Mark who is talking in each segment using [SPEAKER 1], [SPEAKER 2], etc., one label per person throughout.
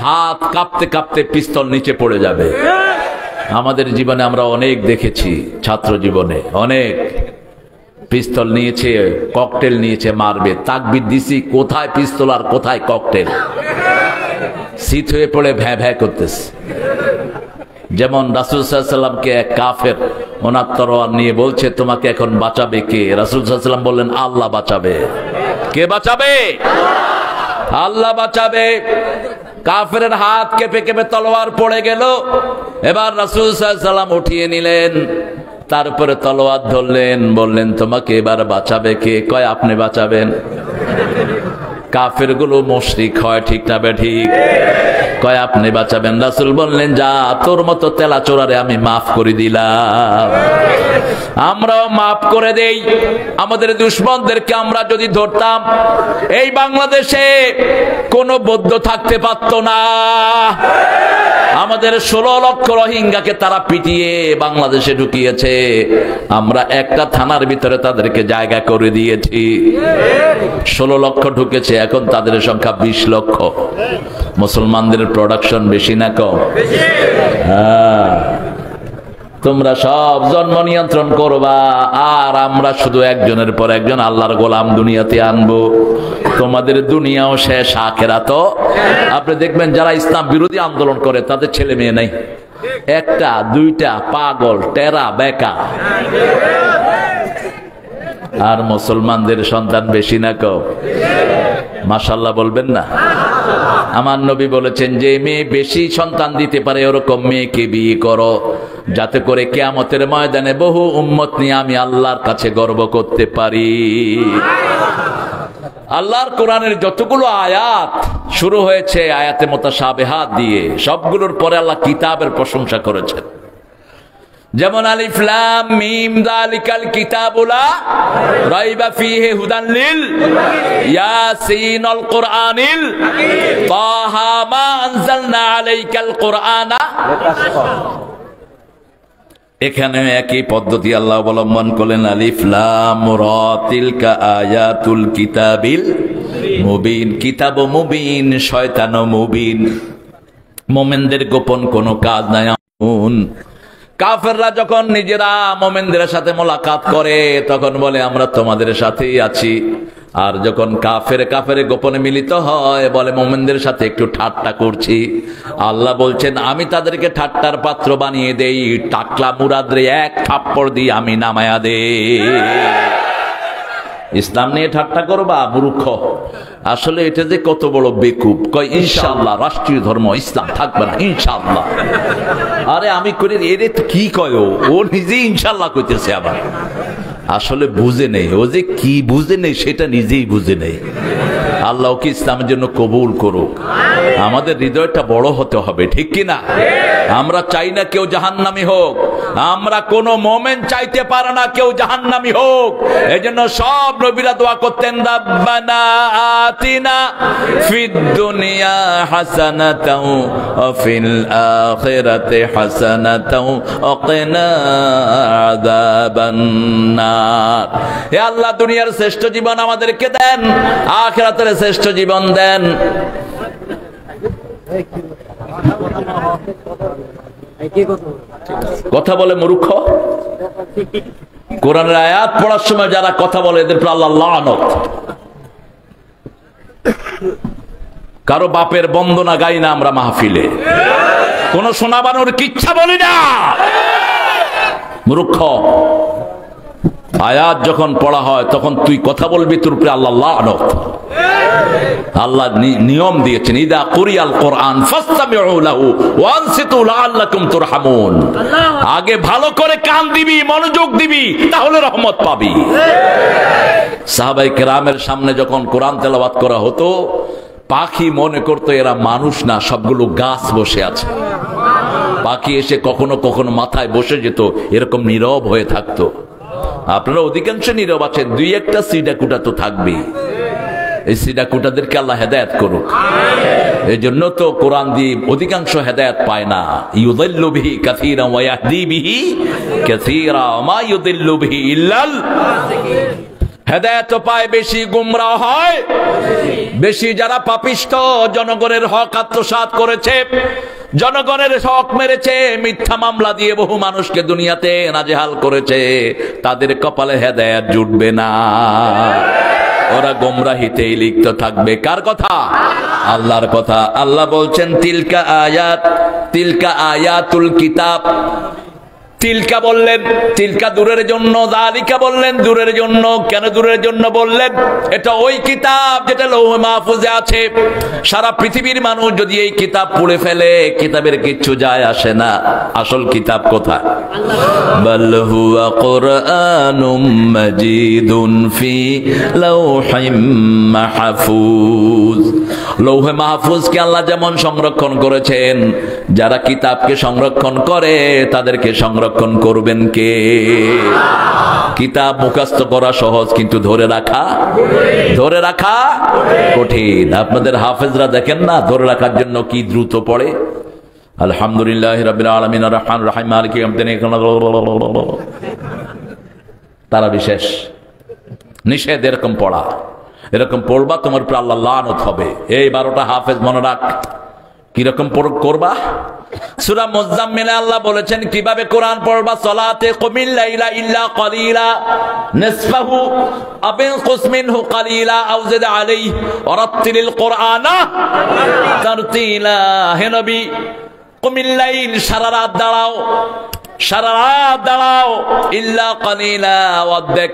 [SPEAKER 1] হাত কাঁপতে কাঁপতে পিস্তল নিচে পড়ে যাবে। আমাদের জীবনে আমরা অনেক দেখেছি, ছাত্র জীবনে অনেক পিস্তল নিয়েছে, ককটেল নিয়েছে, মারবে, তাকবীর দিছি, কোথায় পিস্তল আর কোথায় ককটেল, শীত হয়ে পড়ে ভ্যাঁ ভ্যাঁ করতেছে। যেমন রাসূল সাল্লাল্লাহু আলাইহি ওয়াসাল্লামকে এক কাফের ওনার তরোয়ার নিয়ে বলছে, তোমাকে এখন বাঁচাবে কে? রাসূল সাল্লাল্লাহু আলাইহি ওয়াসাল্লাম বললেন, আল্লাহ বাঁচাবে। কে বাঁচাবে? আল্লাহ বাঁচাবে। কাফেরের হাত কেঁপে কেঁপে তলোয়ার পড়ে গেল। এবার রাসূল সাল্লাল্লাহু আলাইহি ওয়াসাল্লাম উঠিয়ে নিলেন, তারপরে তলোয়ার ধরলেন, বললেন, তোমাকে এবার বাঁচাবে কে? কয়, আপনি বাঁচাবেন। কাফের গুলো মুশরিক হয়, ঠিক না বেঠিক? কয়, আপনি বাঁচাবেন। রাসূল বললেন, যা, তোর মতো তেলাচোরারে আমি মাফ করে দিলাম। আমরাও মাফ করে দেই। আমাদের দুশমনদেরকে আমরা যদি ধরতাম, এই বাংলাদেশে কোনো বৌদ্ধ থাকতে পারত না। আমাদের 16 লক্ষ রোহিঙ্গাকে তারা পিটিয়ে বাংলাদেশে ঢুকিয়েছে, আমরা একটা থানার ভিতরে তাদেরকে জায়গা করে দিয়েছি। 16 লক্ষ ঢুকেছে, এখন তাদের সংখ্যা 20 লক্ষ। মুসলমানদের প্রোডাকশন বেশি না কম? হ্যাঁ, তোমরা সব জন্ম নিয়ন্ত্রণ করবা, আর আমরা শুধু একজনের পর একজন আল্লাহর গোলাম দুনিয়াতে আনবো। তোমাদের দুনিয়াও শেষ, আখিরাতও। আপনি দেখবেন যারা ইসলাম বিরোধী আন্দোলন করে তাদের ছেলে মেয়ে নাই, একটা দুইটা, পাগল, টেরা, বেকা। আর মুসলমানদের সন্তান বেশি না কম? মাশাআল্লাহ বলবেন না? আমার নবী বলেছেন, যে মেয়ে বেশি সন্তান দিতে পারে ওরকম মেয়েকে বিয়ে করো, যাতে করে কিয়ামতের ময়দানে বহু উম্মত নিয়ে আমি আল্লাহর কাছে গর্ব করতে পারি। আল্লাহর কোরআনের যতগুলো আয়াত শুরু হয়েছে আয়াতে মুতাশাবিহাত দিয়ে, সবগুলোর পরে আল্লাহ কিতাবের প্রশংসা করেছেন। যেমন আলিফ লাম মিম যালিকাল কিতাবু লা রাইবা ফীহি হুদান লিল ইয়াসিনুল কুরআনিল তাহা মা আনজালনা আলাইকাল কুরআনা। এখানে একই পদ্ধতি আল্লাহ অবলম্বন করলেন। আলিফ লাম রা তিলকা আয়াতুল কিতাবিল মুবিন। কিতাব মুবিন, শয়তান মুবিন। মুমিনদের গোপন কোনো কাজ নাই। কাফেররা যখন নিজেরা মুমিনদের সাথে মোলাকাত করে তখন বলে, আমরা তোমাদের সাথেই আছি। আর যখন কাফের গোপনে মিলিত হয় বলে, মুমিনদের সাথে একটু ঠাট্টা করছি। আল্লাহ বলছেন, আমি তাদেরকে ঠাট্টার পাত্র বানিয়ে দেই, টাকলা মুরাদরে এক থাপ্পড় দিয়ে আমি নামায়া দেই। ইসলাম নিয়ে ঠাট্টা করবা, মূর্খ। আসলে এটা যে কত বড় বেকুব। কয়, ইনশাআল্লাহ রাষ্ট্রীয় ধর্ম ইসলাম থাকবে না, ইনশাআল্লাহ। আরে আমি করি, এরে কি কয়, ও নিজে ইনশাআল্লাহ কইতেছে। আবার আসলে বুঝে নেই, ও যে কি বুঝে নেই সেটা নিজেই বুঝে নেই। আল্লাহ কি ইসলামের জন্য কবুল করুক। আমাদের হৃদয়টা বড় হতে হবে, ঠিক কিনা? আমরা চাই না কেউ জাহান্নামী হোক, আমরা কোন মোমেন চাইতে পারে না কেউ জাহান্নামী হোক। এজন্য সব নবীরা দোয়া করতেন, রাব্বানা আতিনা ফিদ দুনিয়া হাসানাতাও ওয়া ফিল আখিরাতি হাসানাতাও ওয়া কিনা আযাবান নার। হে আল্লাহ, দুনিয়ার শ্রেষ্ঠ জীবন আমাদেরকে দেন, আখিরাতের শ্রেষ্ঠ জীবন দেন। কথা বলে মূর্খ। কোরআনের আয়াত পড়ার সময় যারা কথা বলে এদের উপর আল্লাহর লানত। কারো বাপের বন্দনা গাই না আমরা মাহফিলে, কোন শোনাবানোর কিচ্ছা বলি না। মূর্খ। আয়াত যখন পড়া হয় তখন তুই কথা বলবি, তোর উপরে আল্লাহর লানত। আল্লাহ নিয়ম দিয়েছেন, ইদা কুরিয়াল কোরআন ফাসতামিউ লাহু ওয়া আনসিতু লাআল্লাকুম তুরহামুন। আগে ভালো করে কান দিবি, মনোযোগ দিবি, তাহলে রহমত পাবি। সাহাবায়ে কেরামের সামনে যখন কোরআন তেলাওয়াত করা হতো, পাখি মনে করতো এরা মানুষ না, সবগুলো গাছ বসে আছে। পাখি এসে কখনো কখনো মাথায় বসে যেত, এরকম নীরব হয়ে থাকতো। আপনারা অধিকাংশ নীরব আছেন, দুই একটা সিডা কুটা তো থাকবেই। এই সিডা কুটাদেরকে আল্লাহ হেদায়েত করুক। এই জন্য তো কোরআন দিয়ে অধিকাংশ হেদায়েত পায় না। ইউদিল্লু বিহি কাসীরান ওয়া ইয়াহদি বিহি কাসীরা, মা ইউদিল্লু বিহি ইল্লাল। হেদায়েত পায় বেশি, গুমরাহ হয় বেশি। যারা পাপিষ্ঠ, জনগণের হক আত্মসাৎ করেছে, জনগণের হক মেরেছে, মিথ্যা মামলা দিয়ে বহু মানুষকে দুনিয়াতে নাজেহাল করেছে, তাদের কপালে হেদায়েত জুটবে না, ওরা গোমরাহিতেই লিপ্ত থাকবে। কার কথা? আল্লাহর কথা। আল্লাহ বলছেন তিলকা আয়াতুল কিতাব। তিলকা বললেন, তিলকা দূরের জন্য, যালিকা বললেন দূরের জন্য। কেন দূরের জন্য বললেন? এটা ওই কিতাব যেটা লৌহে মাহফুজে আছে। সারা পৃথিবীর মানুষ যদি এই কিতাব পড়ে ফেলে, কিতাবের কিচ্ছু যায় আসে না। আসল কিতাব কোথায়? বাল হুয়া কুরআনুম মাজিদুন ফি লাওহিম মাহফুজ। লৌহে মাহফুজকে আল্লাহ যেমন সংরক্ষণ করেছেন, যারা কিতাবকে সংরক্ষণ করে তাদেরকে সংরক্ষণ করবেন কে? কিতাব মুখস্থ করা সহজ, কিন্তু ধরে রাখা কঠিন। আপনাদের হাফেজরা দেখেন না, ধরে রাখার জন্য কি দ্রুত পড়ে। আলহামদুলিল্লাহ রাব্বিল আলামিন আর রহমানির রহিম মালিকি ইয়াউমিদ্দিন। তারা বিশেষ নিষেধ এরকম পড়া। এরকম পড়বা তোমার উপর আল্লাহ লানত হবে। এই 12টা হাফেজ মনে রাখ, কিরকম করবা। সূরা মুজাম্মিলে আল্লাহ বলেছেন কিভাবে কোরআন পড়বা। সলাতে কুমিল লাইলা ইল্লা কালিলা নিসফাহু আও ইনকুস মিনহু কালিলা আও জিদ আলাইহি ওয়ারাত্তিলিল কুরআনা তারতিলা। হে নবী, কুমিল লাইল, সারা রাত দাঁড়াও, ইল্লা কালিলা, অর্ধেক,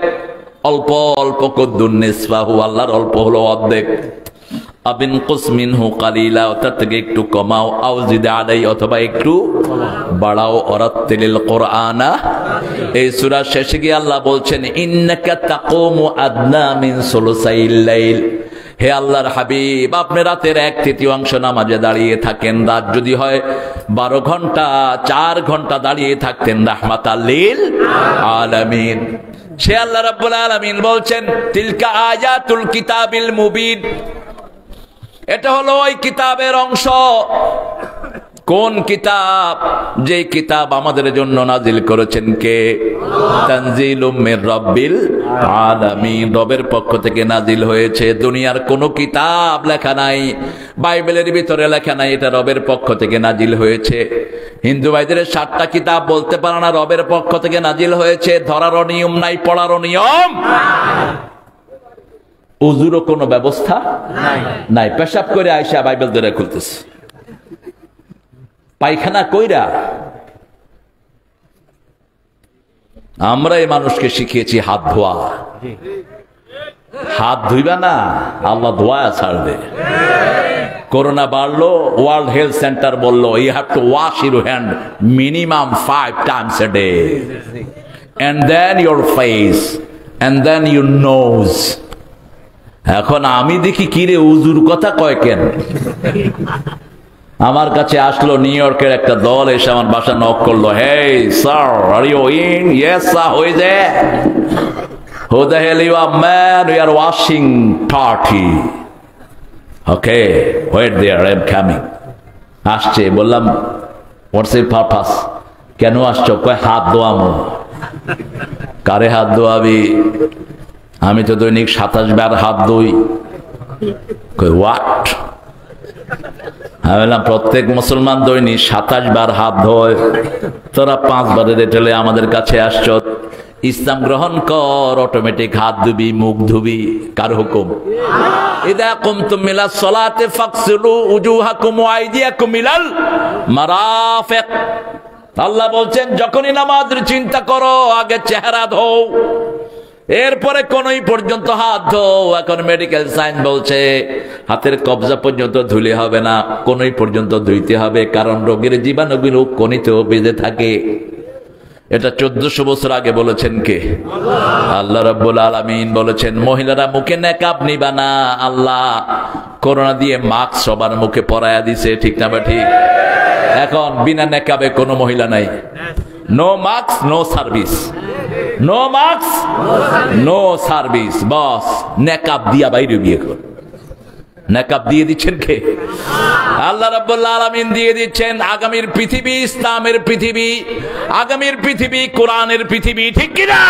[SPEAKER 1] অল্প অল্প কদ্দুন, নিসফাহু, আল্লাহর অল্প হলো অর্ধেক, আবিন কুসমিনহু কালিলা, তার থেকে একটু কমাও, আও জিদ আলাইহি, অথবা একটু বাড়াও, ওয়ারাত্তিলিল কুরআনা। এই সূরা শেষে গিয়ে আল্লাহ বলছেন ইন্নাকা তাকুমু আদনা মিন সুলুসাইল লাইল। হে আল্লাহর হাবিব, আপনি রাতের 1/3 নামাজে দাঁড়িয়ে থাকেন। রাত যদি হয় 12 ঘন্টা, 4 ঘন্টা দাঁড়িয়ে থাকতেন রাহমাতাল লিল আলামিন। সে আল্লাহ রাব্বুল আলামিন বলছেন তিলকা আয়াতুল কিতাবিল মুবিন। এটা হলো ওই কিতাবের অংশ। কোন কিতাব? যে কিতাব আমাদের জন্য নাজিল করেছেন কে? তানজিলুম মির রাব্বিল আলামিন, রবের পক্ষ থেকে নাজিল হয়েছে। দুনিয়ার কোন কিতাব লেখা নাই, বাইবেলের ভিতরে লেখা নাই এটা রবের পক্ষ থেকে নাজিল হয়েছে। হিন্দু ভাইদের 7টা কিতাব বলতে পারে না রবের পক্ষ থেকে নাজিল হয়েছে। ধরারও নিয়ম নাই, পড়ারও নিয়ম উযুরও কোনো ব্যবস্থা নাই। পেশাব করে আয়সা বাইবেল ধরে খুলতেছে, পায়খানা কইরা। আমরা এই মানুষকে শিখিয়েছি হাত ধোয়া। হাত ধুইবা না, আল্লাহ ধোয়া ছাড়বে। করোনা বাড়লো, ওয়ার্ল্ড হেলথ সেন্টার বললো you have to wash your hand minimum 5 times a day, and then your face, and then your nose. এখন আমি দেখি কিরে উজুর কথা কয় কেন। আমার কাছে আসলো নিউ ইয়র্কের একটা দল, এসে আমার বাসা নক করলো। Hey sir, are you in? Yes sir. Who is that? Who the hell you are? Man, we are washing turkey. Okay, wait there, I am coming. আসছে, বললাম হোয়াটস ইট পারপাস? কেন আসছো? কয় হাত ধোয়ামো। কারে হাত ধোয়াবি? আমি তো দৈনিক 27 বার হাত ধুই। কই হোয়াট? আমি বললাম প্রত্যেক মুসলমান দৈনিক 27 বার হাত ধোয়, তোরা 5 বারের রেটেলে আমাদের কাছে আসছ। ইসলাম গ্রহণ কর, অটোমেটিক হাত ধুবি, মুখ ধুবি। কার হুকুম? ইদা কুমতুম ইলাস সালাতি ফাগসিলু উজুহাকুম ওয়া আইদিয়াকুম ইলাল মারাফিক। আল্লাহ বলছেন যখনই নামাজের চিন্তা করো আগে চেহারা ধোও, এরপরে কোনই পর্যন্ত হাত ধোও। এখন মেডিকেল সায়েন্স বলছে হাতের কবজা পর্যন্ত ধুলে হবে না, কোনই পর্যন্ত ধুইতে হবে, কারণ রোগের জীবাণুগুলো কোনিতেও বেঁধে থাকে। এটা 1400 বছর আগে বলেছেন কে? আল্লাহ রাব্বুল আলামিন বলেছেন মহিলারা মুখে নেকাব নিবা না। আল্লাহ করোনা দিয়ে মাস্ক সবার মুখে পরায়া দিছে, ঠিক না? ঠিক। এখন বিনা নেকাবে কোনো মহিলা নাই। No mask no service, no mask no service. Boss নেকাব দিয়া বাইরে বিয়ে কর। নেকাব দিয়ে দিচ্ছেন কে? আল্লাহ রাব্বুল আলামিন দিয়ে দিচ্ছেন। আগামীর পৃথিবী ইসলামের পৃথিবী, আগামীর পৃথিবী কোরআনের পৃথিবী, ঠিক কিনা?